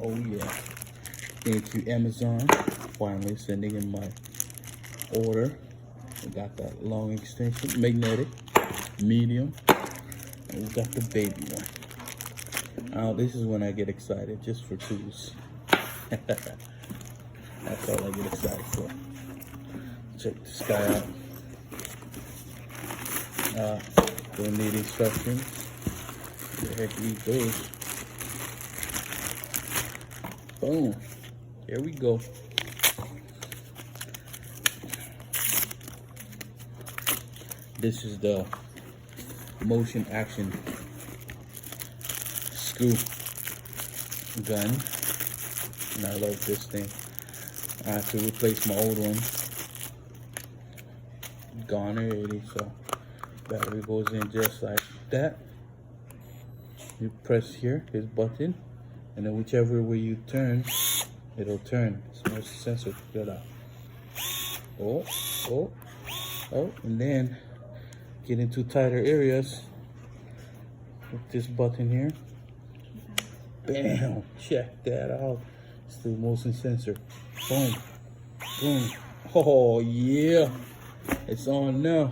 Oh yeah. Thank you, Amazon. Finally sending in my order. We got that long extension, magnetic, medium, and we got the baby one. Now this is when I get excited, just for tools. That's all I get excited for. Check this guy out. Don't need instructions. Where the heck these those? Boom. Here we go. This is the motion action screw gun. And I love this thing. I have to replace my old one. Gone already, so battery goes in just like that. You press here, this button, and then whichever way you turn, it'll turn. It's no sensor to get out. Oh, and then get into tighter areas with this button here. Bam! Check that out. It's the motion sensor. Boom, boom. Oh yeah, it's on now.